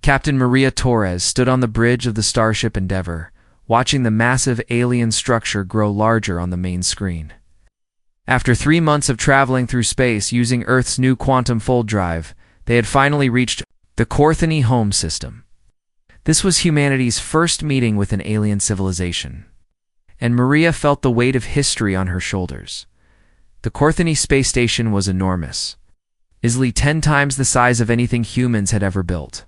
Captain Maria Torres stood on the bridge of the starship Endeavour, watching the massive alien structure grow larger on the main screen. After 3 months of traveling through space using Earth's new quantum fold drive, they had finally reached the Corthony home system. This was humanity's first meeting with an alien civilization, and Maria felt the weight of history on her shoulders. The Corthony space station was enormous, easily 10 times the size of anything humans had ever built.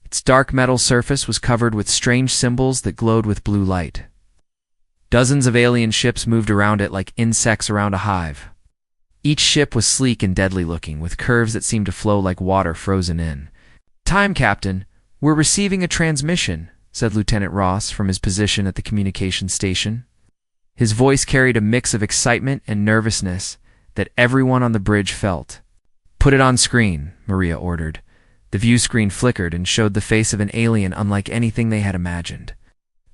Its dark metal surface was covered with strange symbols that glowed with blue light. Dozens of alien ships moved around it like insects around a hive. Each ship was sleek and deadly looking, with curves that seemed to flow like water frozen in. "Time, Captain. We're receiving a transmission," said Lieutenant Ross from his position at the communications station. His voice carried a mix of excitement and nervousness that everyone on the bridge felt. "Put it on screen," Maria ordered. The view screen flickered and showed the face of an alien unlike anything they had imagined.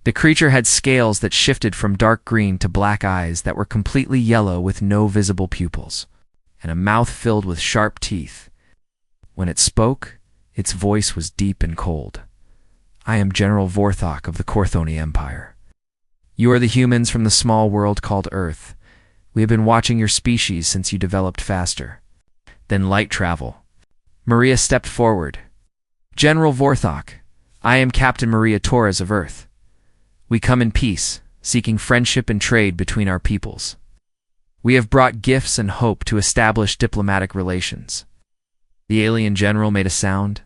The creature had scales that shifted from dark green to black eyes that were completely yellow with no visible pupils, and a mouth filled with sharp teeth. When it spoke, its voice was deep and cold. "I am General Vorthok of the Corthony Empire. You are the humans from the small world called Earth. We have been watching your species since you developed faster than light travel." Maria stepped forward. "General Vorthok, I am Captain Maria Torres of Earth. We come in peace, seeking friendship and trade between our peoples. We have brought gifts and hope to establish diplomatic relations." The alien general made a sound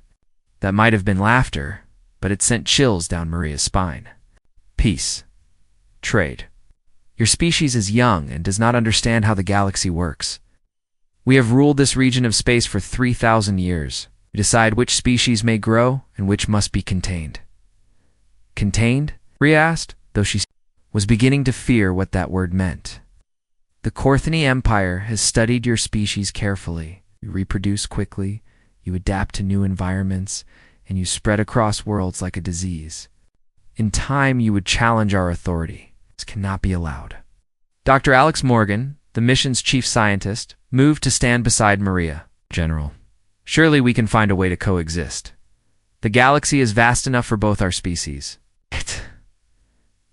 that might have been laughter, but it sent chills down Maria's spine. "Peace. Trade. Your species is young and does not understand how the galaxy works. We have ruled this region of space for 3,000 years. We decide which species may grow and which must be contained." "Contained?" Maria asked, though she was beginning to fear what that word meant. "The Corthony Empire has studied your species carefully. You reproduce quickly, you adapt to new environments, and you spread across worlds like a disease. In time, you would challenge our authority. This cannot be allowed." Dr. Alex Morgan, the mission's chief scientist, moved to stand beside Maria. "General, surely we can find a way to coexist. The galaxy is vast enough for both our species.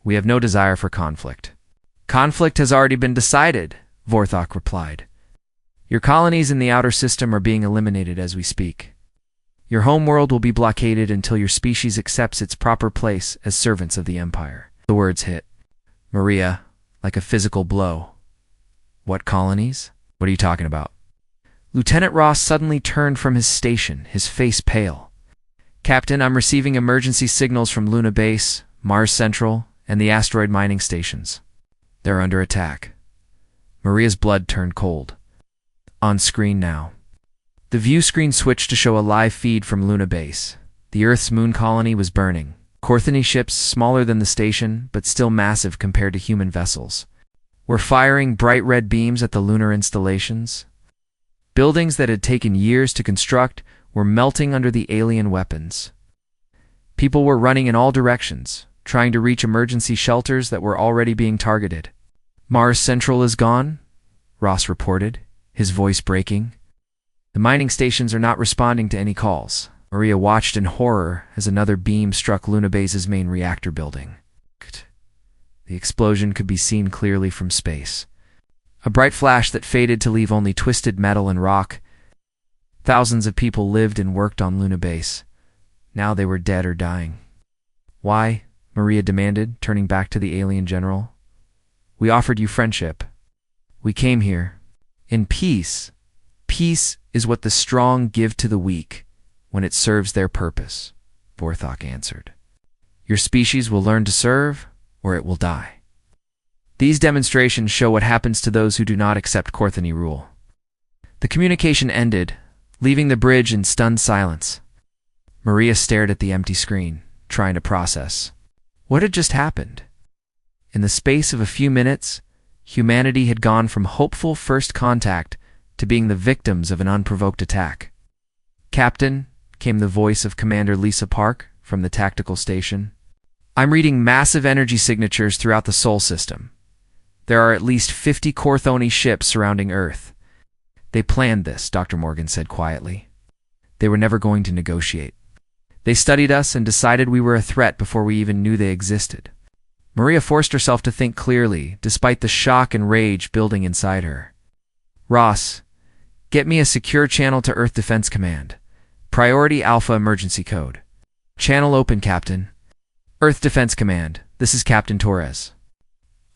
We have no desire for conflict." "Conflict has already been decided," Vorthok replied. "Your colonies in the outer system are being eliminated as we speak. Your homeworld will be blockaded until your species accepts its proper place as servants of the Empire." The words hit Maria like a physical blow. "What colonies? What are you talking about?" Lieutenant Ross suddenly turned from his station, his face pale. "Captain, I'm receiving emergency signals from Luna Base, Mars Central, and the asteroid mining stations. They're under attack." Maria's blood turned cold. On screen now. The view screen switched to show a live feed from Luna Base. The Earth's moon colony was burning. Corthony ships, smaller than the station, but still massive compared to human vessels, were firing bright red beams at the lunar installations. Buildings that had taken years to construct were melting under the alien weapons. People were running in all directions, trying to reach emergency shelters that were already being targeted. "Mars Central is gone," Ross reported, his voice breaking. "The mining stations are not responding to any calls." Maria watched in horror as another beam struck Luna Base's main reactor building. The explosion could be seen clearly from space. A bright flash that faded to leave only twisted metal and rock. Thousands of people lived and worked on Luna Base. Now they were dead or dying. "Why?" Maria demanded, turning back to the alien general. "We offered you friendship. We came here in peace. Peace is what the strong give to the weak when it serves their purpose," Vorthok answered. "Your species will learn to serve, or it will die." These demonstrations show what happens to those who do not accept Corthony rule. The communication ended, leaving the bridge in stunned silence. Maria stared at the empty screen, trying to process. What had just happened? In the space of a few minutes, humanity had gone from hopeful first contact to being the victims of an unprovoked attack. "Captain," came the voice of Commander Lisa Park from the tactical station. "I'm reading massive energy signatures throughout the Sol system. There are at least 50 Corthony ships surrounding Earth." "They planned this," Dr. Morgan said quietly. "They were never going to negotiate. They studied us and decided we were a threat before we even knew they existed. Maria forced herself to think clearly, despite the shock and rage building inside her. Ross, get me a secure channel to Earth Defense Command. Priority Alpha Emergency Code. Channel open, Captain. Earth Defense Command, this is Captain Torres.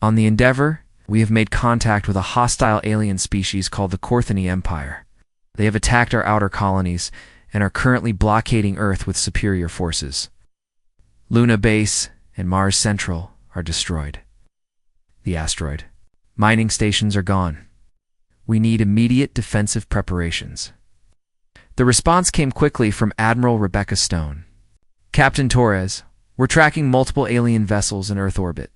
On the Endeavor, we have made contact with a hostile alien species called the Korthani Empire. They have attacked our outer colonies and are currently blockading Earth with superior forces. Luna Base and Mars Central are destroyed. The asteroid. Mining stations are gone. We need immediate defensive preparations. The response came quickly from Admiral Rebecca Stone. Captain Torres, we're tracking multiple alien vessels in Earth orbit.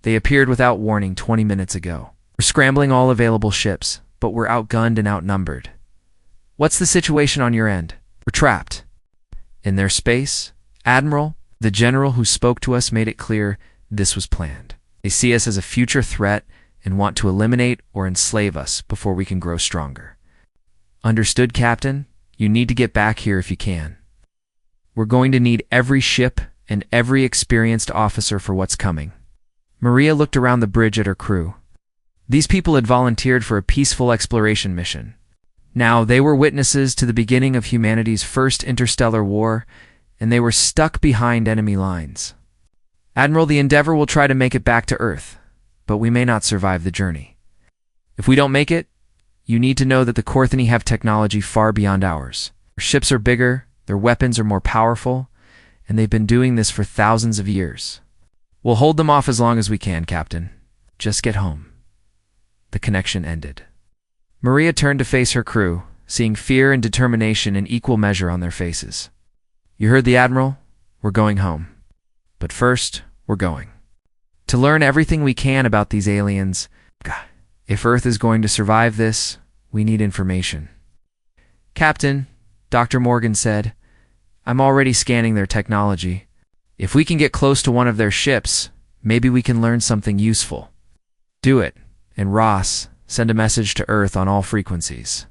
They appeared without warning 20 minutes ago. We're scrambling all available ships, but we're outgunned and outnumbered. What's the situation on your end? We're trapped. In their space, Admiral, the general who spoke to us, made it clear this was planned. They see us as a future threat and want to eliminate or enslave us before we can grow stronger. Understood, Captain? You need to get back here if you can. We're going to need every ship and every experienced officer for what's coming. Maria looked around the bridge at her crew. These people had volunteered for a peaceful exploration mission. Now, they were witnesses to the beginning of humanity's first interstellar war, and they were stuck behind enemy lines. Admiral, the Endeavor will try to make it back to Earth, but we may not survive the journey. If we don't make it, you need to know that the Korthani have technology far beyond ours. Their ships are bigger, their weapons are more powerful, and they've been doing this for thousands of years. We'll hold them off as long as we can, Captain. Just get home. The connection ended. Maria turned to face her crew, seeing fear and determination in equal measure on their faces. You heard the Admiral? We're going home. But first, we're going to learn everything we can about these aliens. If Earth is going to survive this, we need information. Captain, Dr. Morgan said, I'm already scanning their technology. If we can get close to one of their ships, maybe we can learn something useful. Do it, and Ross, send a message to Earth on all frequencies.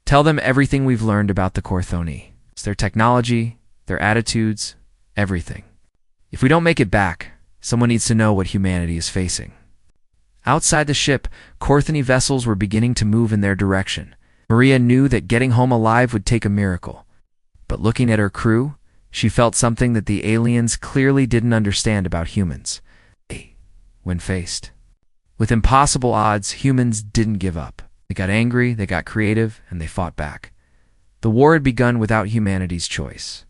Tell them everything we've learned about the Korthani. It's their technology, their attitudes, everything. If we don't make it back, someone needs to know what humanity is facing. Outside the ship, Korthani vessels were beginning to move in their direction. Maria knew that getting home alive would take a miracle. But looking at her crew, she felt something that the aliens clearly didn't understand about humans. When faced with impossible odds, humans didn't give up. They got angry, they got creative, and they fought back. The war had begun without humanity's choice.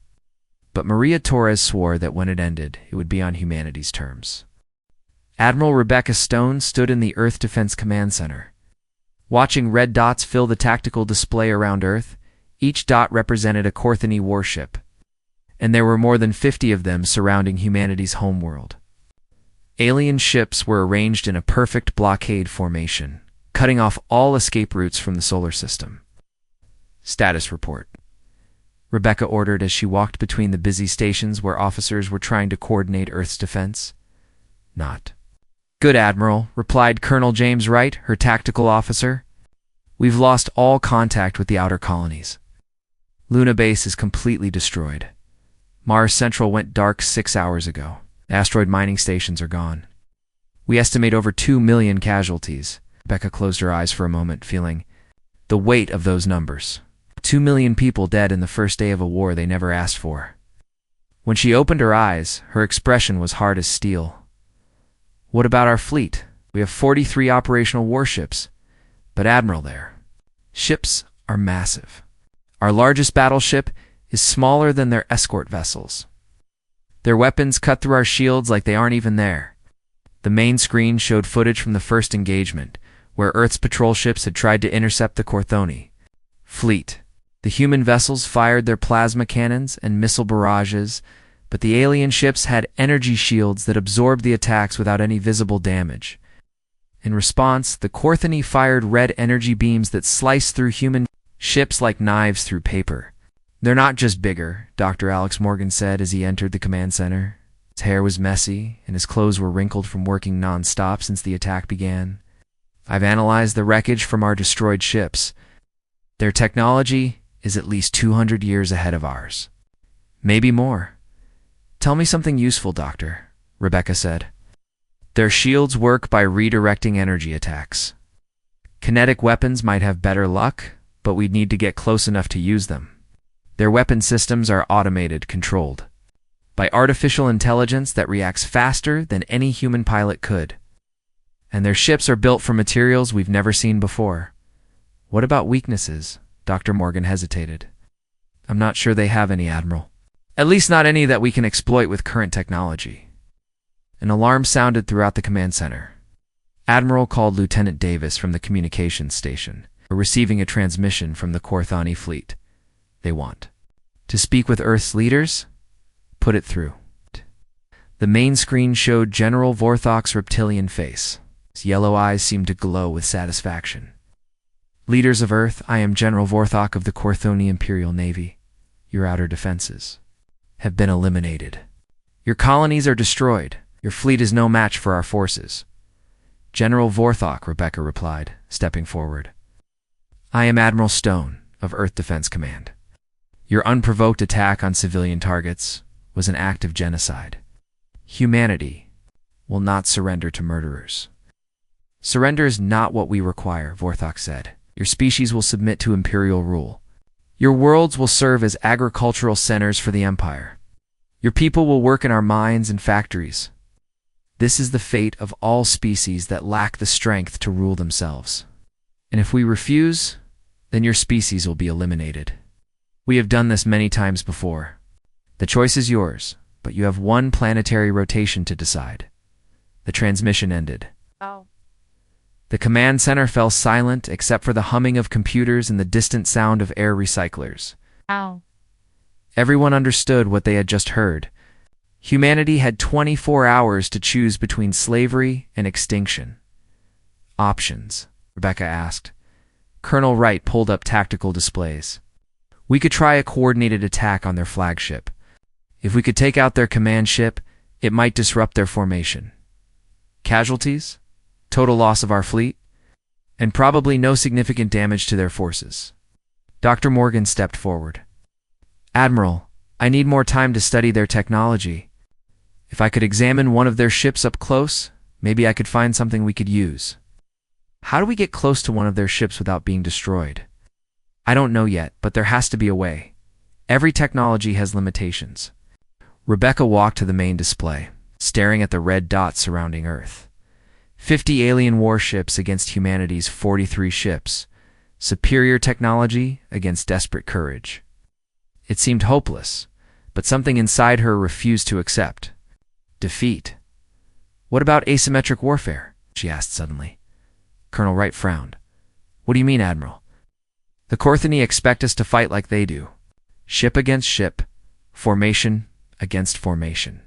But Maria Torres swore that when it ended, it would be on humanity's terms. Admiral Rebecca Stone stood in the Earth Defense Command Center. Watching red dots fill the tactical display around Earth, each dot represented a Korthani warship, and there were more than 50 of them surrounding humanity's homeworld. Alien ships were arranged in a perfect blockade formation, cutting off all escape routes from the solar system. Status report. Rebecca ordered as she walked between the busy stations where officers were trying to coordinate Earth's defense. Not. Good, Admiral, replied Colonel James Wright, her tactical officer. We've lost all contact with the outer colonies. Luna Base is completely destroyed. Mars Central went dark 6 hours ago. Asteroid mining stations are gone. We estimate over 2 million casualties. Rebecca closed her eyes for a moment, feeling the weight of those numbers. 2 million people dead in the first day of a war they never asked for. When she opened her eyes, her expression was hard as steel. What about our fleet? We have 43 operational warships. But Admiral, their ships are massive. Our largest battleship is smaller than their escort vessels. Their weapons cut through our shields like they aren't even there. The main screen showed footage from the first engagement, where Earth's patrol ships had tried to intercept the Korthani fleet. The human vessels fired their plasma cannons and missile barrages, but the alien ships had energy shields that absorbed the attacks without any visible damage. In response, the Korthani fired red energy beams that sliced through human ships like knives through paper. They're not just bigger, Dr. Alex Morgan said as he entered the command center. His hair was messy, and his clothes were wrinkled from working non-stop since the attack began. I've analyzed the wreckage from our destroyed ships. Their technology is at least 200 years ahead of ours. Maybe more. Tell me something useful, Doctor, Rebecca said. Their shields work by redirecting energy attacks. Kinetic weapons might have better luck, but we'd need to get close enough to use them. Their weapon systems are automated, controlled by artificial intelligence that reacts faster than any human pilot could. And their ships are built from materials we've never seen before. What about weaknesses? Dr. Morgan hesitated. I'm not sure they have any, Admiral. At least not any that we can exploit with current technology. An alarm sounded throughout the command center. Admiral called Lieutenant Davis from the communications station, receiving a transmission from the Korthani fleet. They want to speak with Earth's leaders? Put it through. The main screen showed General Vorthok's reptilian face. His yellow eyes seemed to glow with satisfaction. Leaders of Earth, I am General Vorthok of the Korthoni Imperial Navy. Your outer defenses have been eliminated. Your colonies are destroyed. Your fleet is no match for our forces. General Vorthok, Rebecca replied, stepping forward. I am Admiral Stone of Earth Defense Command. Your unprovoked attack on civilian targets was an act of genocide. Humanity will not surrender to murderers. Surrender is not what we require, Vorthok said. Your species will submit to imperial rule. Your worlds will serve as agricultural centers for the Empire. Your people will work in our mines and factories. This is the fate of all species that lack the strength to rule themselves. And if we refuse, then your species will be eliminated. We have done this many times before. The choice is yours, but you have one planetary rotation to decide. The transmission ended. Oh. The command center fell silent except for the humming of computers and the distant sound of air recyclers. Ow. Everyone understood what they had just heard. Humanity had 24 hours to choose between slavery and extinction. Options, Rebecca asked. Colonel Wright pulled up tactical displays. We could try a coordinated attack on their flagship. If we could take out their command ship, it might disrupt their formation. Casualties? Total loss of our fleet? And probably no significant damage to their forces. Dr. Morgan stepped forward. Admiral, I need more time to study their technology. If I could examine one of their ships up close, maybe I could find something we could use. How do we get close to one of their ships without being destroyed? I don't know yet, but there has to be a way. Every technology has limitations. Rebecca walked to the main display, staring at the red dots surrounding Earth. 50 alien warships against humanity's 43 ships. Superior technology against desperate courage. It seemed hopeless, but something inside her refused to accept. Defeat. What about asymmetric warfare? She asked suddenly. Colonel Wright frowned. What do you mean, Admiral? The Korthani expect us to fight like they do. Ship against ship, formation against formation.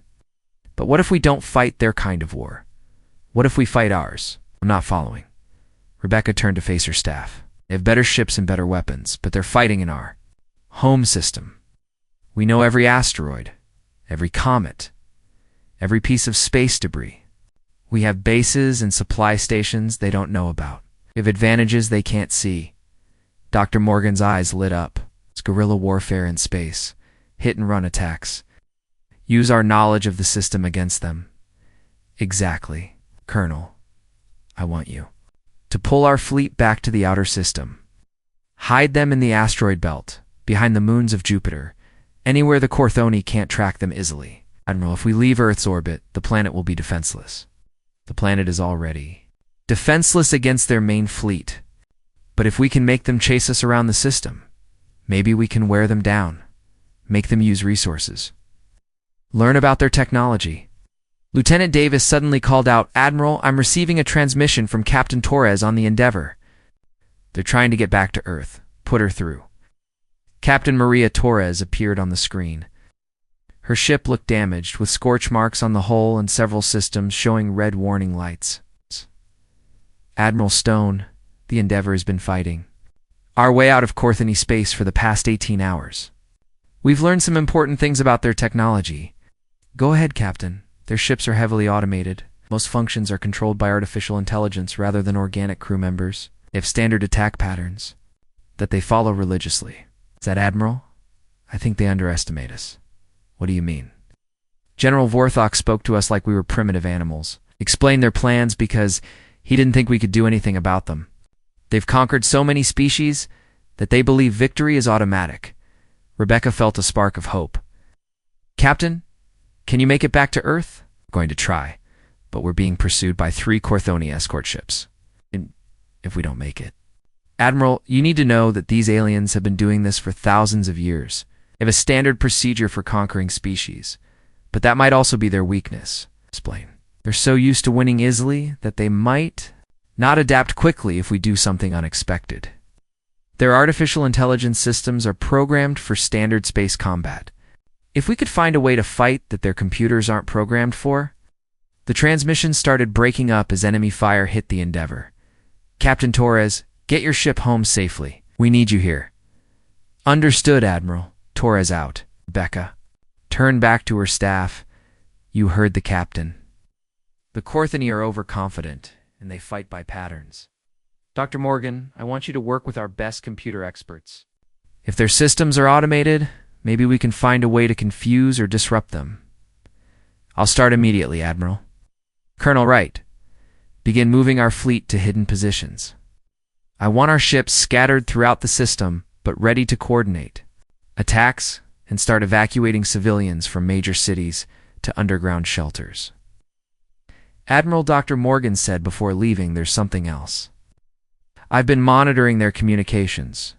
But what if we don't fight their kind of war? What if we fight ours? I'm not following. Rebecca turned to face her staff. They have better ships and better weapons, but they're fighting in our home system. We know every asteroid, every comet, every piece of space debris. We have bases and supply stations they don't know about. We have advantages they can't see. Dr. Morgan's eyes lit up. It's guerrilla warfare in space, hit-and-run attacks. Use our knowledge of the system against them. Exactly, Colonel. I want you to pull our fleet back to the outer system. Hide them in the asteroid belt, behind the moons of Jupiter, anywhere the Korthoni can't track them easily. Admiral, if we leave Earth's orbit, the planet will be defenseless. The planet is already defenseless against their main fleet. But if we can make them chase us around the system, maybe we can wear them down, make them use resources. Learn about their technology. Lieutenant Davis suddenly called out, Admiral, I'm receiving a transmission from Captain Torres on the Endeavor. They're trying to get back to Earth. Put her through. Captain Maria Torres appeared on the screen. Her ship looked damaged, with scorch marks on the hull and several systems showing red warning lights. Admiral Stone, the Endeavor has been fighting our way out of Korthani space for the past 18 hours. We've learned some important things about their technology. Go ahead, Captain. Their ships are heavily automated. Most functions are controlled by artificial intelligence rather than organic crew members. They have standard attack patterns that they follow religiously. Is that, Admiral? I think they underestimate us. What do you mean? General Vorthok spoke to us like we were primitive animals, explained their plans because he didn't think we could do anything about them. They've conquered so many species that they believe victory is automatic. Rebecca felt a spark of hope. Captain, can you make it back to Earth? We're going to try, but we're being pursued by 3 Corthoni escort ships. If we don't make it. Admiral, you need to know that these aliens have been doing this for thousands of years. They have a standard procedure for conquering species, but that might also be their weakness. Explain. They're so used to winning easily that they might not adapt quickly if we do something unexpected. Their artificial intelligence systems are programmed for standard space combat. If we could find a way to fight that their computers aren't programmed for. The transmission started breaking up as enemy fire hit the Endeavor. Captain Torres, get your ship home safely. We need you here. Understood, Admiral. Torres out. Rebecca turned back to her staff. You heard the captain. The Corthoni are overconfident, and they fight by patterns. Dr. Morgan, I want you to work with our best computer experts. If their systems are automated, maybe we can find a way to confuse or disrupt them. I'll start immediately, Admiral. Colonel Wright, begin moving our fleet to hidden positions. I want our ships scattered throughout the system, but ready to coordinate attacks and start evacuating civilians from major cities to underground shelters. Admiral Dr. Morgan said before leaving there's something else. I've been monitoring their communications.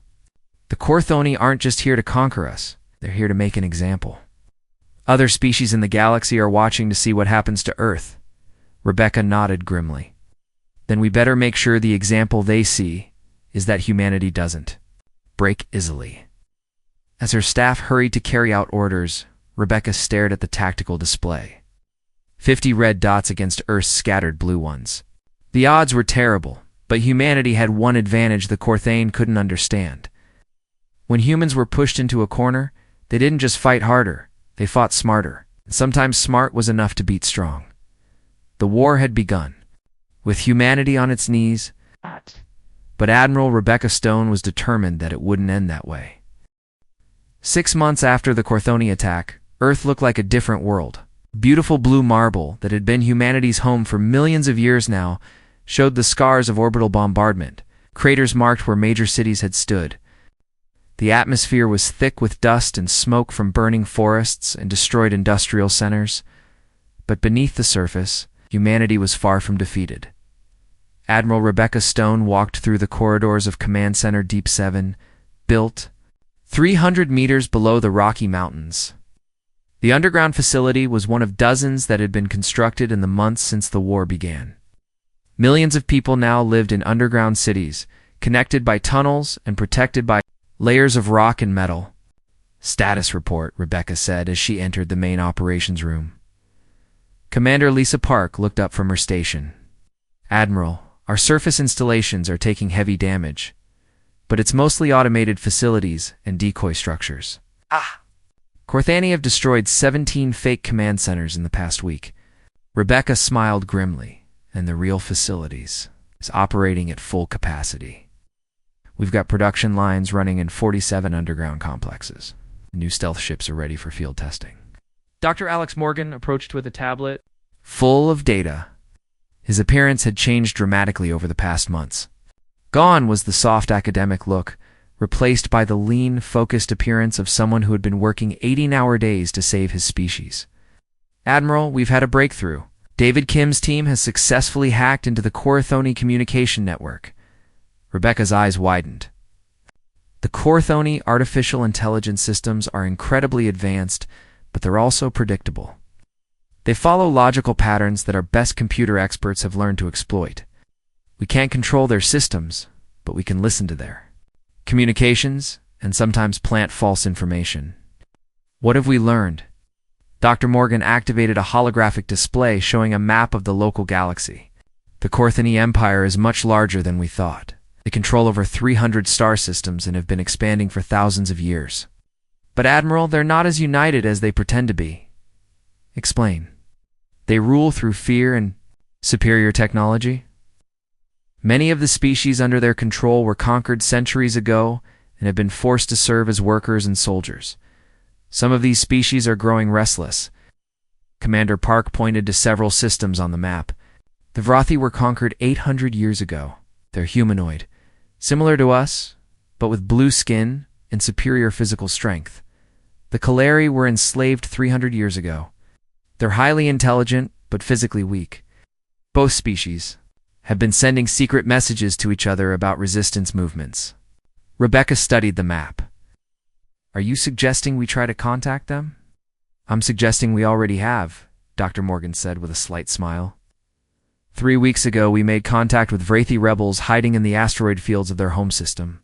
The Corthoni aren't just here to conquer us, they're here to make an example. Other species in the galaxy are watching to see what happens to Earth. Rebecca nodded grimly. Then we better make sure the example they see is that humanity doesn't break easily. As her staff hurried to carry out orders, Rebecca stared at the tactical display. 50 red dots against Earth's scattered blue ones. The odds were terrible, but humanity had one advantage the Corthane couldn't understand. When humans were pushed into a corner, they didn't just fight harder, they fought smarter. And sometimes smart was enough to beat strong. The war had begun, with humanity on its knees, but Admiral Rebecca Stone was determined that it wouldn't end that way. 6 months after the Corthoni attack, Earth looked like a different world. Beautiful blue marble that had been humanity's home for millions of years now showed the scars of orbital bombardment. Craters marked where major cities had stood. The atmosphere was thick with dust and smoke from burning forests and destroyed industrial centers. But beneath the surface, humanity was far from defeated. Admiral Rebecca Stone walked through the corridors of Command Center Deep 7, built 300 meters below the Rocky Mountains. The underground facility was one of dozens that had been constructed in the months since the war began. Millions of people now lived in underground cities, connected by tunnels and protected by layers of rock and metal. Status report, Rebecca said as she entered the main operations room. Commander Lisa Park looked up from her station. Admiral, our surface installations are taking heavy damage, but it's mostly automated facilities and decoy structures. Corthani have destroyed 17 fake command centers in the past week. Rebecca smiled grimly, and the real facilities is operating at full capacity. We've got production lines running in 47 underground complexes. The new stealth ships are ready for field testing. Dr. Alex Morgan approached with a tablet full of data. His appearance had changed dramatically over the past months. Gone was the soft academic look, replaced by the lean, focused appearance of someone who had been working 18-hour days to save his species. Admiral, we've had a breakthrough. David Kim's team has successfully hacked into the Corthoni communication network. Rebecca's eyes widened. The Corthoni artificial intelligence systems are incredibly advanced, but they're also predictable. They follow logical patterns that our best computer experts have learned to exploit. We can't control their systems, but we can listen to their communications and sometimes plant false information. What have we learned? Dr. Morgan activated a holographic display showing a map of the local galaxy. The Corthoni Empire is much larger than we thought. They control over 300 star systems and have been expanding for thousands of years. But Admiral, they're not as united as they pretend to be. Explain. They rule through fear and superior technology? Many of the species under their control were conquered centuries ago and have been forced to serve as workers and soldiers. Some of these species are growing restless. Commander Park pointed to several systems on the map. The Vrothi were conquered 800 years ago. They're humanoid, similar to us, but with blue skin and superior physical strength. The Kaleri were enslaved 300 years ago. They're highly intelligent, but physically weak. Both species have been sending secret messages to each other about resistance movements. Rebecca studied the map. Are you suggesting we try to contact them? I'm suggesting we already have, Dr. Morgan said with a slight smile. 3 weeks ago, we made contact with Vrothi rebels hiding in the asteroid fields of their home system.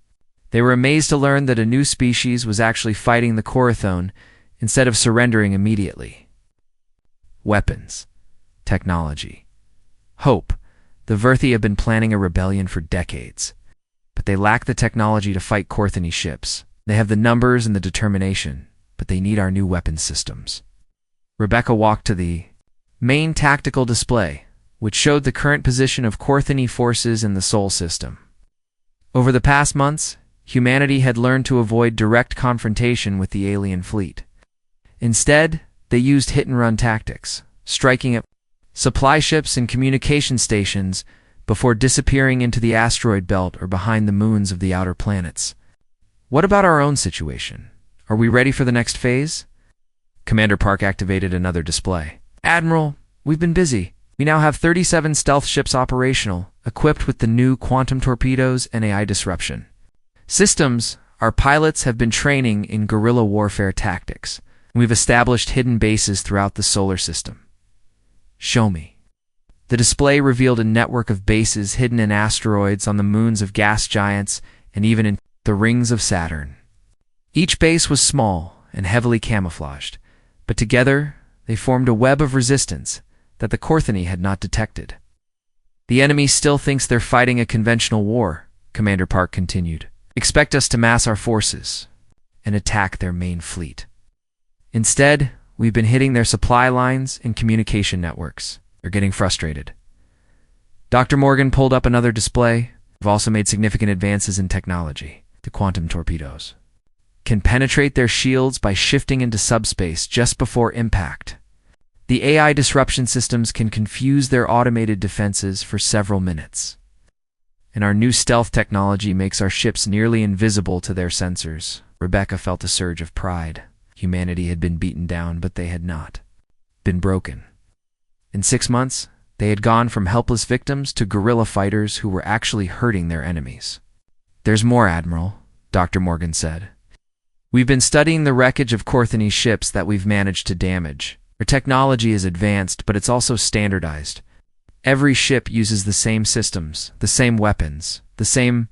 They were amazed to learn that a new species was actually fighting the Corathone instead of surrendering immediately. Weapons. Technology. Hope. The Vrothi have been planning a rebellion for decades, but they lack the technology to fight Corthony ships. They have the numbers and the determination, but they need our new weapons systems. Rebecca walked to the main tactical display, which showed the current position of Corthony forces in the Sol system. Over the past months, humanity had learned to avoid direct confrontation with the alien fleet. Instead, they used hit-and-run tactics, striking at supply ships and communication stations before disappearing into the asteroid belt or behind the moons of the outer planets. What about our own situation? Are we ready for the next phase? Commander Park activated another display. Admiral, we've been busy. We now have 37 stealth ships operational, equipped with the new quantum torpedoes and AI disruption systems. Our pilots have been training in guerrilla warfare tactics. We've established hidden bases throughout the solar system. Show me. The display revealed a network of bases hidden in asteroids, on the moons of gas giants, and even in the rings of Saturn. Each base was small and heavily camouflaged, but together they formed a web of resistance that the Corthony had not detected. The enemy still thinks they're fighting a conventional war, Commander Park continued. Expect us to mass our forces and attack their main fleet. Instead, we've been hitting their supply lines and communication networks. They're getting frustrated. Dr. Morgan pulled up another display. We've also made significant advances in technology. The quantum torpedoes can penetrate their shields by shifting into subspace just before impact. The AI disruption systems can confuse their automated defenses for several minutes. And our new stealth technology makes our ships nearly invisible to their sensors. Rebecca felt a surge of pride. Humanity had been beaten down, but they had not been broken. In 6 months, they had gone from helpless victims to guerrilla fighters who were actually hurting their enemies. There's more, Admiral, Dr. Morgan said. We've been studying the wreckage of Corthony's ships that we've managed to damage. Our technology is advanced, but it's also standardized. Every ship uses the same systems, the same weapons, the same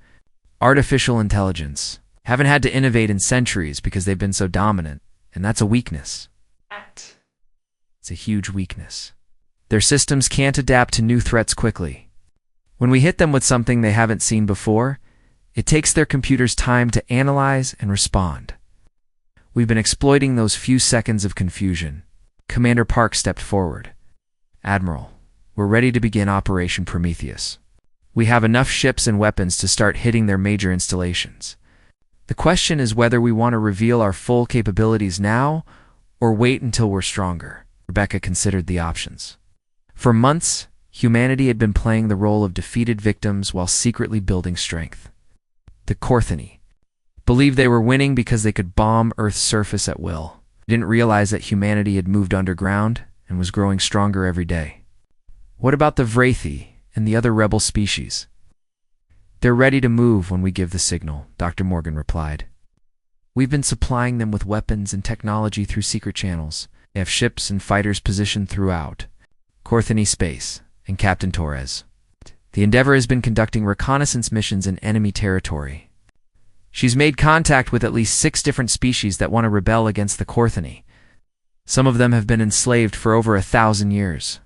artificial intelligence. Haven't had to innovate in centuries because they've been so dominant, and that's a weakness. It's a huge weakness. Their systems can't adapt to new threats quickly. When we hit them with something they haven't seen before, it takes their computers time to analyze and respond. We've been exploiting those few seconds of confusion. Commander Park stepped forward. Admiral, we're ready to begin Operation Prometheus. We have enough ships and weapons to start hitting their major installations. The question is whether we want to reveal our full capabilities now or wait until we're stronger. Rebecca considered the options. For months, humanity had been playing the role of defeated victims while secretly building strength. The Corthony believed they were winning because they could bomb Earth's surface at will. They didn't realize that humanity had moved underground and was growing stronger every day. What about the Vrothi and the other rebel species? They're ready to move when we give the signal, Dr. Morgan replied. We've been supplying them with weapons and technology through secret channels. They have ships and fighters positioned throughout Corthony space and Captain Torres. The Endeavor has been conducting reconnaissance missions in enemy territory. She's made contact with at least 6 different species that want to rebel against the Corthony. Some of them have been enslaved for over 1,000 years.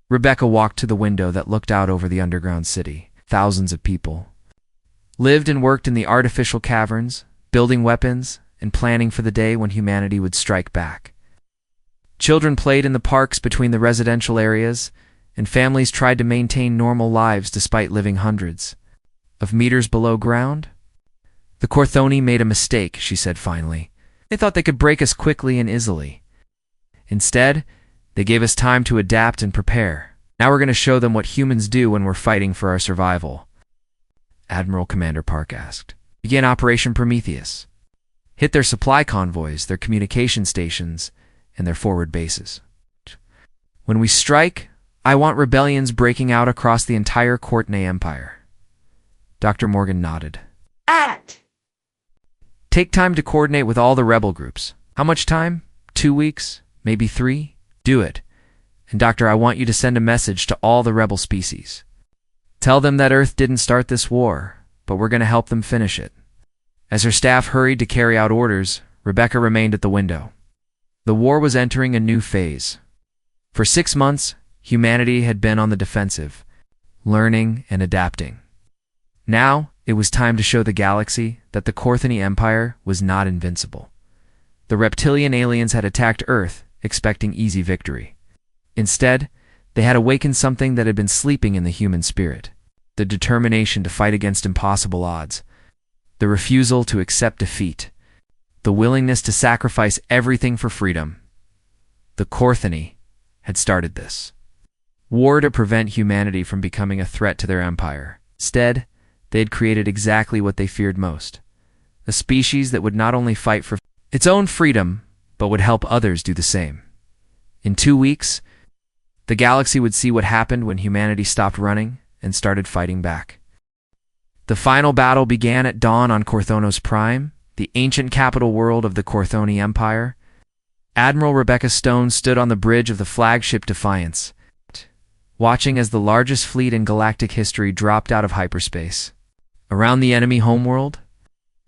Rebecca walked to the window that looked out over the underground city. Thousands of people lived and worked in the artificial caverns, building weapons and planning for the day when humanity would strike back. Children played in the parks between the residential areas, and families tried to maintain normal lives despite living hundreds of meters below ground. The Corthony made a mistake, she said finally. They thought they could break us quickly and easily. Instead, they gave us time to adapt and prepare. Now we're going to show them what humans do when we're fighting for our survival. Admiral Commander Park asked. Begin Operation Prometheus. Hit their supply convoys, their communication stations, and their forward bases. When we strike, I want rebellions breaking out across the entire Courtenay Empire. Dr. Morgan nodded. Take time to coordinate with all the rebel groups. How much time? 2 weeks? Maybe 3? Do it. And Doctor, I want you to send a message to all the rebel species. Tell them that Earth didn't start this war, but we're going to help them finish it. As her staff hurried to carry out orders, Rebecca remained at the window. The war was entering a new phase. For 6 months, humanity had been on the defensive, learning and adapting. Now, it was time to show the galaxy that the Courtenay Empire was not invincible. The reptilian aliens had attacked Earth, expecting easy victory. Instead, they had awakened something that had been sleeping in the human spirit: the determination to fight against impossible odds, the refusal to accept defeat, the willingness to sacrifice everything for freedom. The Courtenay had started this war to prevent humanity from becoming a threat to their empire. Instead, they had created exactly what they feared most: a species that would not only fight for its own freedom, but would help others do the same. In 2 weeks, the galaxy would see what happened when humanity stopped running and started fighting back. The final battle began at dawn on Corthonos Prime, the ancient capital world of the Courtenay Empire. Admiral Rebecca Stone stood on the bridge of the flagship Defiance, watching as the largest fleet in galactic history dropped out of hyperspace. Around the enemy homeworld?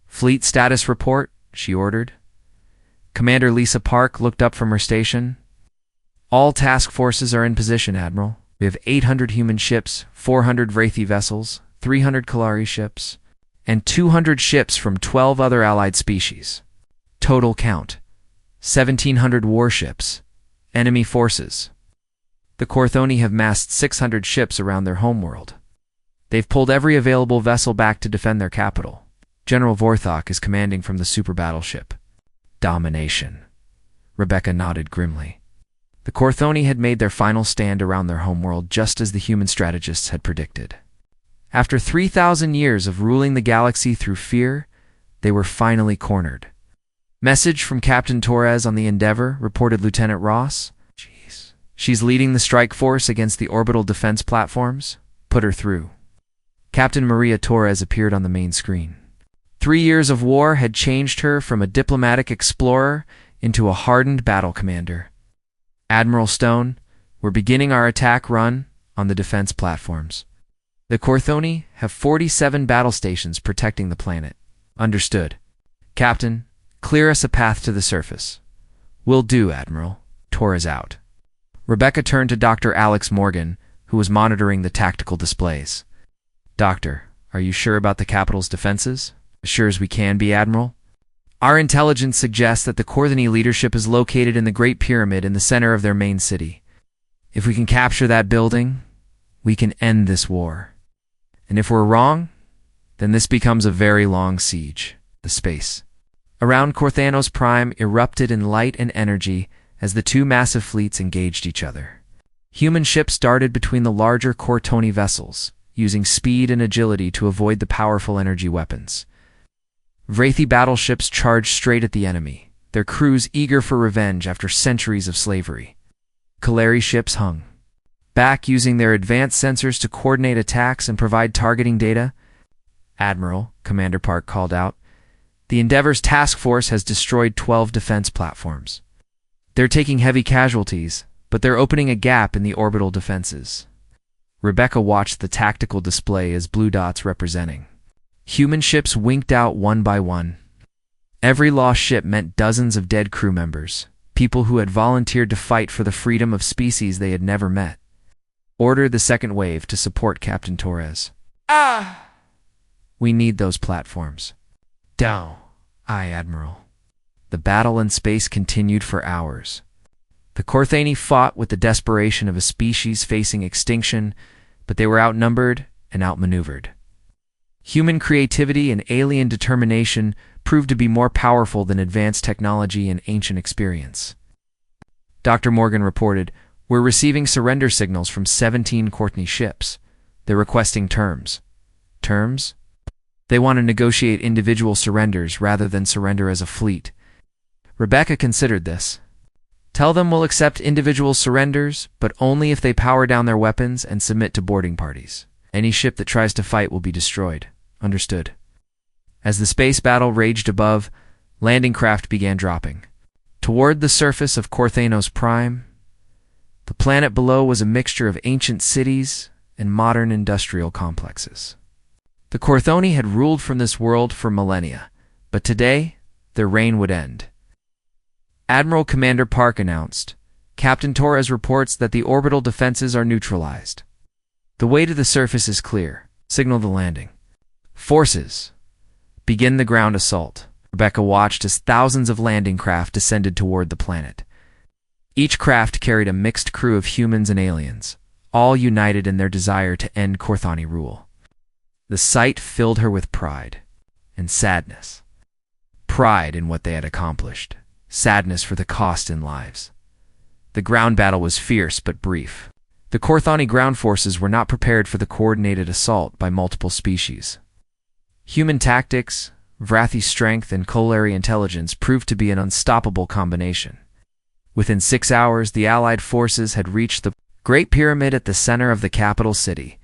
Fleet status report, she ordered. Commander Lisa Park looked up from her station. All task forces are in position, Admiral. We have 800 human ships, 400 Wraithy vessels, 300 Kalari ships, and 200 ships from 12 other allied species. Total count: 1,700 warships. Enemy forces. The Courtenay have massed 600 ships around their homeworld. They've pulled every available vessel back to defend their capital. General Vorthok is commanding from the super battleship. Domination. Rebecca nodded grimly. The Courtenay had made their final stand around their homeworld just as the human strategists had predicted. After 3,000 years of ruling the galaxy through fear, they were finally cornered. Message from Captain Torres on the Endeavor, reported Lieutenant Ross. She's leading the strike force against the orbital defense platforms. Put her through. Captain Maria Torres appeared on the main screen. 3 years of war had changed her from a diplomatic explorer into a hardened battle commander. Admiral Stone, we're beginning our attack run on the defense platforms. The Courtenay have 47 battle stations protecting the planet. Understood. Captain, clear us a path to the surface. Will do, Admiral. Torres out. Rebecca turned to Dr. Alex Morgan, who was monitoring the tactical displays. Doctor, are you sure about the capital's defenses? As sure as we can be, Admiral. Our intelligence suggests that the Courtenay leadership is located in the Great Pyramid in the center of their main city. If we can capture that building, we can end this war. And if we're wrong, then this becomes a very long siege. The space around Corthanos Prime erupted in light and energy as the two massive fleets engaged each other. Human ships darted between the larger Courtenay vessels, using speed and agility to avoid the powerful energy weapons. Wraithy battleships charged straight at the enemy, their crews eager for revenge after centuries of slavery. Kalari ships hung back, using their advanced sensors to coordinate attacks and provide targeting data. Admiral, Commander Park called out, the Endeavor's task force has destroyed 12 defense platforms. They're taking heavy casualties, but they're opening a gap in the orbital defenses. Rebecca watched the tactical display as blue dots representing. Human ships winked out one by one. Every lost ship meant dozens of dead crew members, people who had volunteered to fight for the freedom of species they had never met. Order the second wave to support Captain Torres. We need those platforms. Down. Aye, Admiral. The battle in space continued for hours. The Courtenay fought with the desperation of a species facing extinction, but they were outnumbered and outmaneuvered. Human creativity and alien determination proved to be more powerful than advanced technology and ancient experience. Dr. Morgan reported, "We're receiving surrender signals from 17 Courtney ships. They're requesting terms." Terms? They want to negotiate individual surrenders rather than surrender as a fleet. Rebecca considered this. "Tell them we'll accept individual surrenders, but only if they power down their weapons and submit to boarding parties. Any ship that tries to fight will be destroyed." Understood. As the space battle raged above, landing craft began dropping. Toward the surface of Corthanos Prime, the planet below was a mixture of ancient cities and modern industrial complexes. The Corthoni had ruled from this world for millennia, but today, their reign would end. Admiral Commander Park announced, "Captain Torres reports that the orbital defenses are neutralized. The way to the surface is clear. Signal the landing. Forces, begin the ground assault." Rebecca watched as thousands of landing craft descended toward the planet. Each craft carried a mixed crew of humans and aliens, all united in their desire to end Corthani rule. The sight filled her with pride and sadness. Pride in what they had accomplished, sadness for the cost in lives. The ground battle was fierce but brief. The Corthani ground forces were not prepared for the coordinated assault by multiple species. Human tactics, Vrathi strength, and Kolari intelligence proved to be an unstoppable combination. Within 6 hours, the Allied forces had reached the Great Pyramid at the center of the capital city.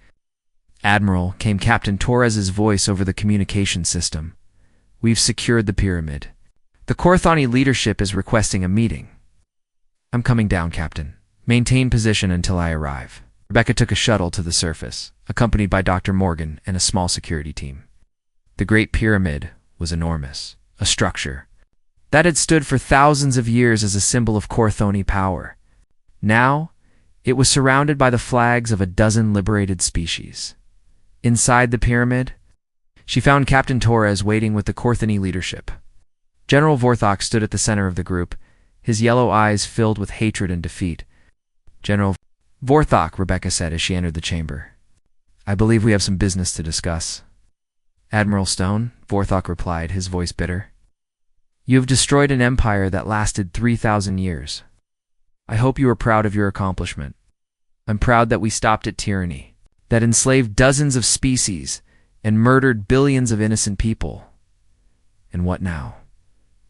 "Admiral," came Captain Torres's voice over the communication system. "We've secured the pyramid. The Corthani leadership is requesting a meeting." "I'm coming down, Captain. Maintain position until I arrive." Rebecca took a shuttle to the surface, accompanied by Dr. Morgan and a small security team. The Great Pyramid was enormous, a structure that had stood for thousands of years as a symbol of Corthoni power. Now, it was surrounded by the flags of a dozen liberated species. Inside the pyramid, she found Captain Torres waiting with the Corthani leadership. General Vorthok stood at the center of the group, his yellow eyes filled with hatred and defeat. "General Vorthok," Rebecca said as she entered the chamber, "I believe we have some business to discuss." "Admiral Stone," Vorthok replied, his voice bitter. "You have destroyed an empire that lasted 3,000 years. I hope you are proud of your accomplishment. I'm proud that we stopped at tyranny, that enslaved dozens of species and murdered billions of innocent people. And what now?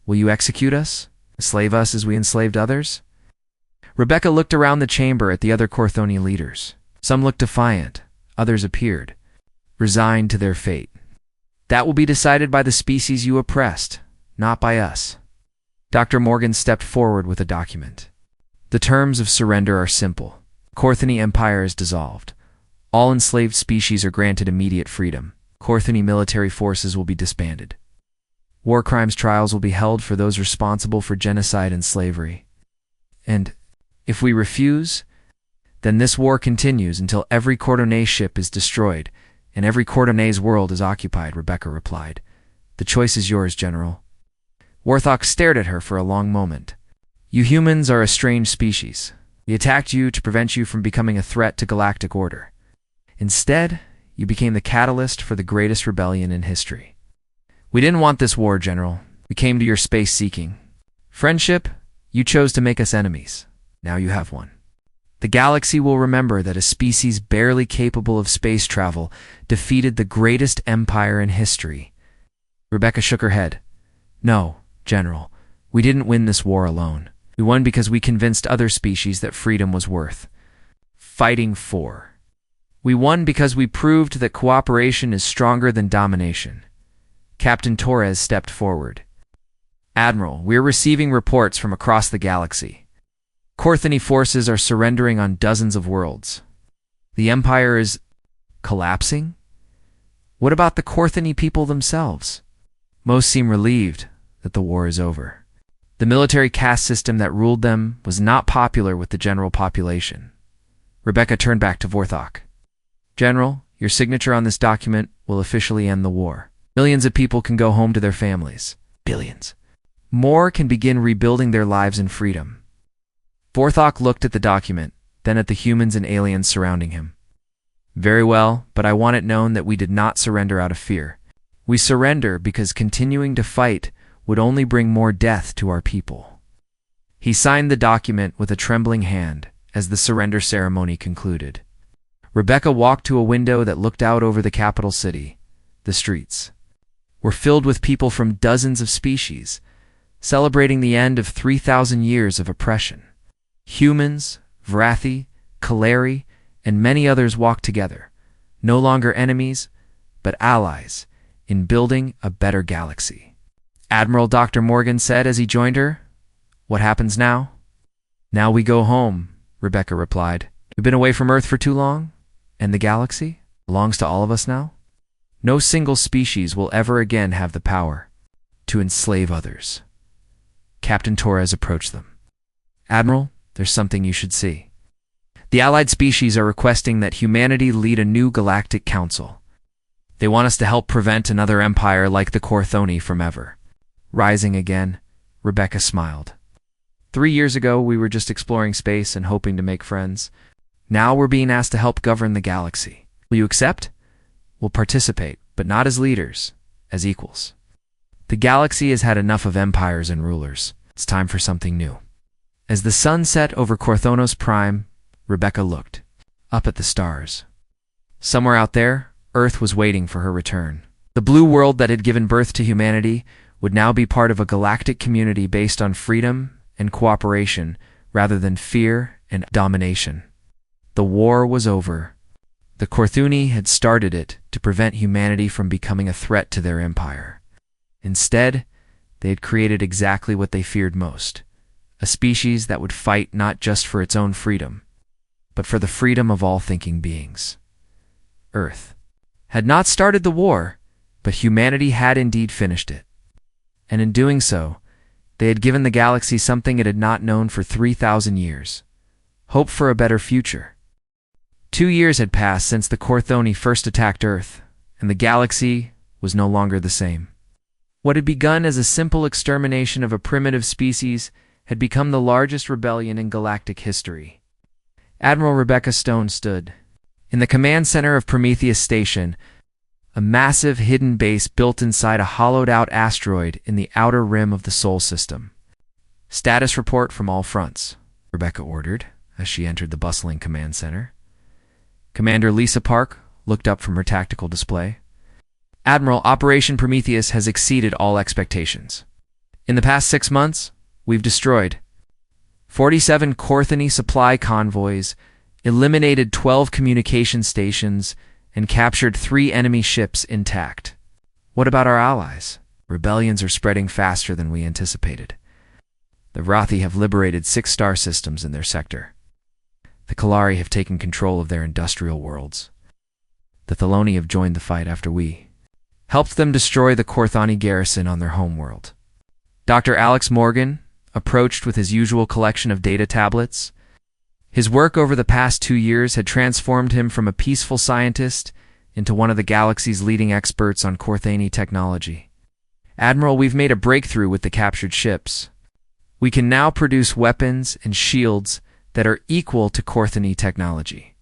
Will you execute us? Enslave us as we enslaved others?" Rebecca looked around the chamber at the other Corthoni leaders. Some looked defiant, others appeared resigned to their fate. "That will be decided by the species you oppressed, not by us." Dr. Morgan stepped forward with a document. "The terms of surrender are simple. Corthani Empire is dissolved. All enslaved species are granted immediate freedom. Corthani military forces will be disbanded. War crimes trials will be held for those responsible for genocide and slavery. And if we refuse, then this war continues until every Cordonais ship is destroyed and every Cordonais world is occupied," Rebecca replied. "The choice is yours, General." Vorthok stared at her for a long moment. "You humans are a strange species. We attacked you to prevent you from becoming a threat to galactic order. Instead, you became the catalyst for the greatest rebellion in history. We didn't want this war, General. We came to your space seeking friendship. You chose to make us enemies. Now you have one. The galaxy will remember that a species barely capable of space travel defeated the greatest empire in history." Rebecca shook her head. "No, General, we didn't win this war alone. We won because we convinced other species that freedom was worth fighting for. We won because we proved that cooperation is stronger than domination." Captain Torres stepped forward. "Admiral, we're receiving reports from across the galaxy. Corthani forces are surrendering on dozens of worlds. The Empire is collapsing? What about the Corthani people themselves? Most seem relieved that the war is over. The military caste system that ruled them was not popular with the general population." Rebecca turned back to Vorthok. "General, your signature on this document will officially end the war. Millions of people can go home to their families. Billions. More can begin rebuilding their lives in freedom." Vorthok looked at the document, then at the humans and aliens surrounding him. "Very well, but I want it known that we did not surrender out of fear. We surrender because continuing to fight would only bring more death to our people." He signed the document with a trembling hand as the surrender ceremony concluded. Rebecca walked to a window that looked out over the capital city. The streets were filled with people from dozens of species, celebrating the end of 3,000 years of oppression. Humans, Vrathi, Kaleri, and many others walked together, no longer enemies, but allies, in building a better galaxy. Admiral Dr. Morgan said as he joined her, "What happens now?" "Now we go home," Rebecca replied. "We've been away from Earth for too long, and the galaxy belongs to all of us now. No single species will ever again have the power to enslave others." Captain Torres approached them. "Admiral, there's something you should see. The allied species are requesting that humanity lead a new galactic council. They want us to help prevent another empire like the Corthoni from ever rising again." Rebecca smiled. 3 years ago, we were just exploring space and hoping to make friends. Now we're being asked to help govern the galaxy. Will you accept? We'll participate, but not as leaders, as equals. The galaxy has had enough of empires and rulers. It's time for something new. As the sun set over Corthonos Prime, Rebecca looked up at the stars. Somewhere out there, Earth was waiting for her return. The blue world that had given birth to humanity would now be part of a galactic community based on freedom and cooperation rather than fear and domination. The war was over. The Corthuni had started it to prevent humanity from becoming a threat to their empire. Instead, they had created exactly what they feared most, a species that would fight not just for its own freedom, but for the freedom of all thinking beings. Earth had not started the war, but humanity had indeed finished it. And in doing so, they had given the galaxy something it had not known for 3,000 years: hope for a better future. 2 years had passed since the Corthoni first attacked Earth, and the galaxy was no longer the same. What had begun as a simple extermination of a primitive species had become the largest rebellion in galactic history. Admiral Rebecca Stone stood in the command center of Prometheus Station, a massive hidden base built inside a hollowed-out asteroid in the outer rim of the Sol system. "Status report from all fronts," Rebecca ordered as she entered the bustling command center. Commander Lisa Park looked up from her tactical display. "Admiral, Operation Prometheus has exceeded all expectations. In the past 6 months, we've destroyed 47 Corthony supply convoys, eliminated 12 communication stations, and captured 3 enemy ships intact. What about our allies? Rebellions are spreading faster than we anticipated. The Vrathi have liberated 6 star systems in their sector. The Kalari have taken control of their industrial worlds. The Theloni have joined the fight after we helped them destroy the Corthani garrison on their homeworld." Dr. Alex Morgan approached with his usual collection of data tablets. His work over the past 2 years had transformed him from a peaceful scientist into one of the galaxy's leading experts on Corthani technology. "Admiral, we've made a breakthrough with the captured ships. We can now produce weapons and shields that are equal to Corthani technology.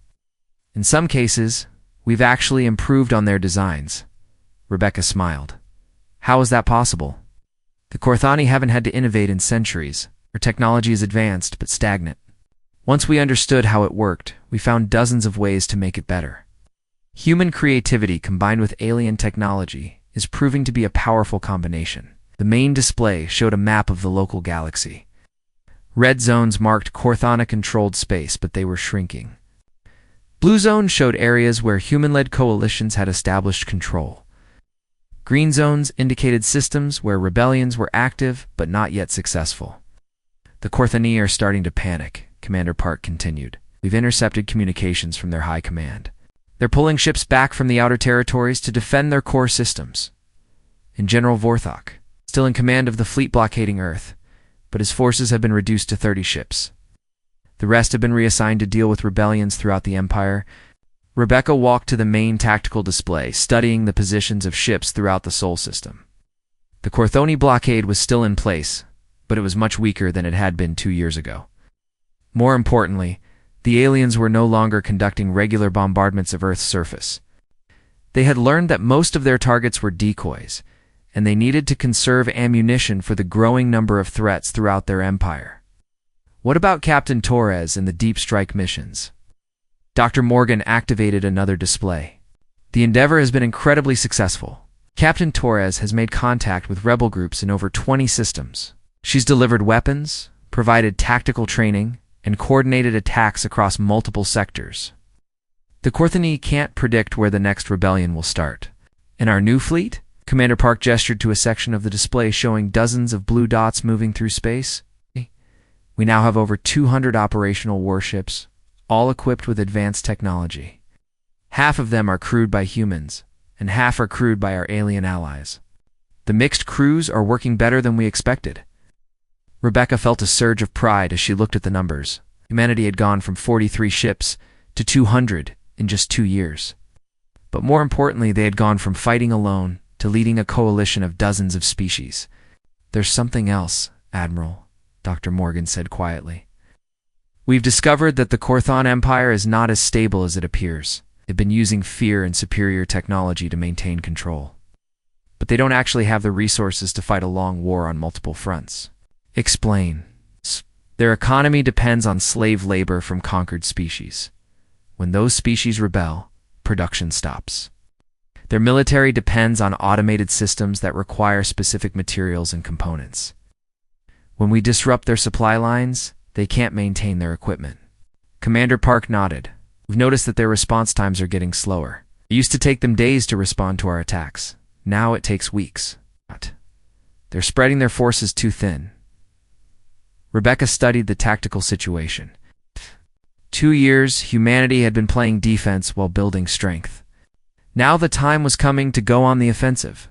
In some cases, we've actually improved on their designs." Rebecca smiled. "How is that possible?" "The Corthani haven't had to innovate in centuries. Our technology is advanced but stagnant. Once we understood how it worked, we found dozens of ways to make it better. Human creativity combined with alien technology is proving to be a powerful combination." The main display showed a map of the local galaxy. Red zones marked Corthana-controlled space, but they were shrinking. Blue zones showed areas where human-led coalitions had established control. Green zones indicated systems where rebellions were active but not yet successful. "The Corthani are starting to panic," Commander Park continued. "We've intercepted communications from their high command. They're pulling ships back from the outer territories to defend their core systems. And General Vorthok, still in command of the fleet blockading Earth, but his forces have been reduced to 30 ships. The rest have been reassigned to deal with rebellions throughout the Empire." Rebecca walked to the main tactical display, studying the positions of ships throughout the Sol system. The Corthoni blockade was still in place, but it was much weaker than it had been 2 years ago. More importantly, the aliens were no longer conducting regular bombardments of Earth's surface. They had learned that most of their targets were decoys, and they needed to conserve ammunition for the growing number of threats throughout their empire. What about Captain Torres and the deep strike missions? Dr. Morgan activated another display. The endeavor has been incredibly successful. Captain Torres has made contact with rebel groups in over 20 systems. She's delivered weapons, provided tactical training, and coordinated attacks across multiple sectors. The Corthony can't predict where the next rebellion will start. In our new fleet, Commander Park gestured to a section of the display showing dozens of blue dots moving through space. We now have over 200 operational warships, all equipped with advanced technology. Half of them are crewed by humans, and half are crewed by our alien allies. The mixed crews are working better than we expected. Rebecca felt a surge of pride as she looked at the numbers. Humanity had gone from 43 ships to 200 in just 2 years. But more importantly, they had gone from fighting alone to leading a coalition of dozens of species. There's something else, Admiral, Dr. Morgan said quietly. We've discovered that the Corthon Empire is not as stable as it appears. They've been using fear and superior technology to maintain control. But they don't actually have the resources to fight a long war on multiple fronts. Explain. Their economy depends on slave labor from conquered species. When those species rebel, production stops. Their military depends on automated systems that require specific materials and components. When we disrupt their supply lines, they can't maintain their equipment. Commander Park nodded. We've noticed that their response times are getting slower. It used to take them days to respond to our attacks. Now it takes weeks. They're spreading their forces too thin. Rebecca studied the tactical situation. 2 years, humanity had been playing defense while building strength. Now the time was coming to go on the offensive.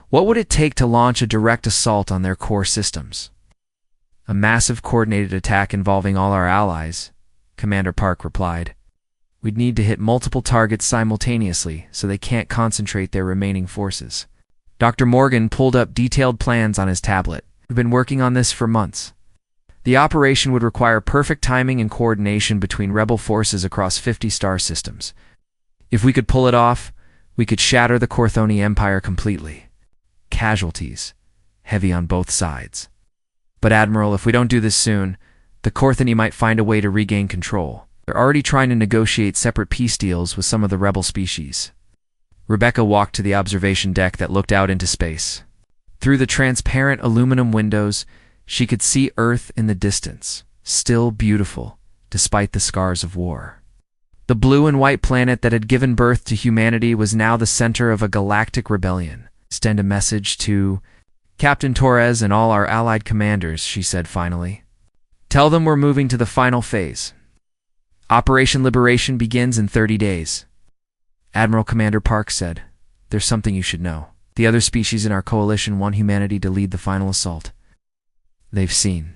What would it take to launch a direct assault on their core systems? A massive coordinated attack involving all our allies, Commander Park replied. We'd need to hit multiple targets simultaneously so they can't concentrate their remaining forces. Dr. Morgan pulled up detailed plans on his tablet. We've been working on this for months. The operation would require perfect timing and coordination between rebel forces across 50 star systems. If we could pull it off, we could shatter the Corthony Empire completely. Casualties, heavy on both sides. But Admiral, if we don't do this soon, the Corthony might find a way to regain control. They're already trying to negotiate separate peace deals with some of the rebel species. Rebecca walked to the observation deck that looked out into space. Through the transparent aluminum windows, she could see Earth in the distance, still beautiful, despite the scars of war. The blue and white planet that had given birth to humanity was now the center of a galactic rebellion. Send a message to Captain Torres and all our allied commanders, she said finally. Tell them we're moving to the final phase. Operation Liberation begins in 30 days. Admiral Commander Park said, There's something you should know. The other species in our coalition want humanity to lead the final assault. They've seen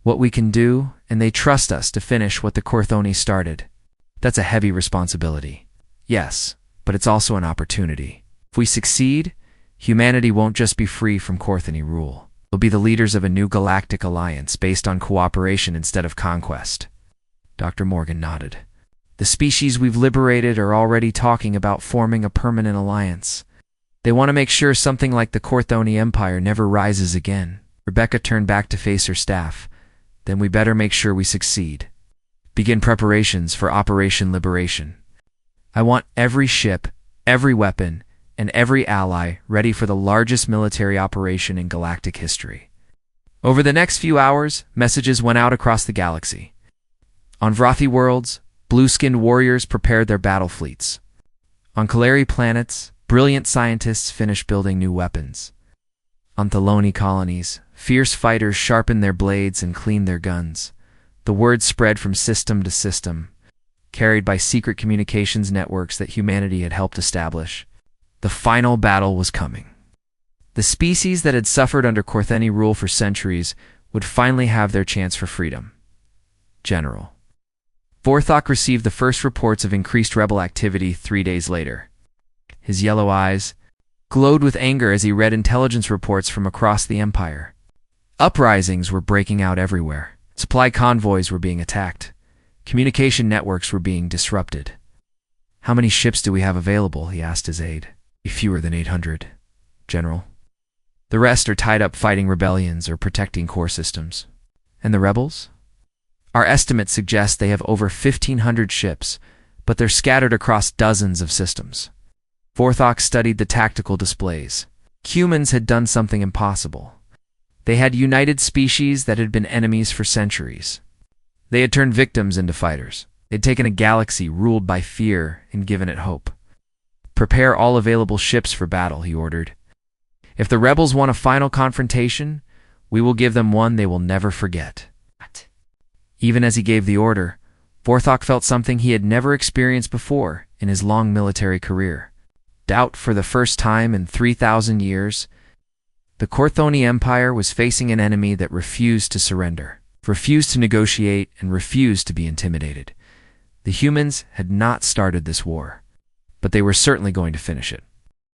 what we can do, and they trust us to finish what the Corthony started. That's a heavy responsibility. Yes, but it's also an opportunity. If we succeed, humanity won't just be free from Corthony rule. We'll be the leaders of a new galactic alliance based on cooperation instead of conquest. Dr. Morgan nodded. The species we've liberated are already talking about forming a permanent alliance. They want to make sure something like the Corthony Empire never rises again. Rebecca turned back to face her staff. Then we better make sure we succeed. Begin preparations for Operation Liberation. I want every ship, every weapon, and every ally ready for the largest military operation in galactic history. Over the next few hours, messages went out across the galaxy. On Vrothy worlds, blue-skinned warriors prepared their battle fleets. On Kaleri planets, brilliant scientists finished building new weapons. On Thelony colonies, fierce fighters sharpened their blades and cleaned their guns. The word spread from system to system, carried by secret communications networks that humanity had helped establish. The final battle was coming. The species that had suffered under Corthony rule for centuries would finally have their chance for freedom. General. Vorthok received the first reports of increased rebel activity 3 days later. His yellow eyes glowed with anger as he read intelligence reports from across the Empire. Uprisings were breaking out everywhere. Supply convoys were being attacked. Communication networks were being disrupted. How many ships do we have available? He asked his aide. Fewer than 800, General. The rest are tied up fighting rebellions or protecting core systems. And the rebels? Our estimates suggest they have over 1,500 ships, but they're scattered across dozens of systems. Vorthok studied the tactical displays. Humans had done something impossible. They had united species that had been enemies for centuries. They had turned victims into fighters. They'd taken a galaxy ruled by fear and given it hope. Prepare all available ships for battle, he ordered. If the rebels want a final confrontation, we will give them one they will never forget. Even as he gave the order, Vorthok felt something he had never experienced before in his long military career. Doubt for the first time in 3,000 years. The Korthoni Empire was facing an enemy that refused to surrender, refused to negotiate, and refused to be intimidated. The humans had not started this war, but they were certainly going to finish it.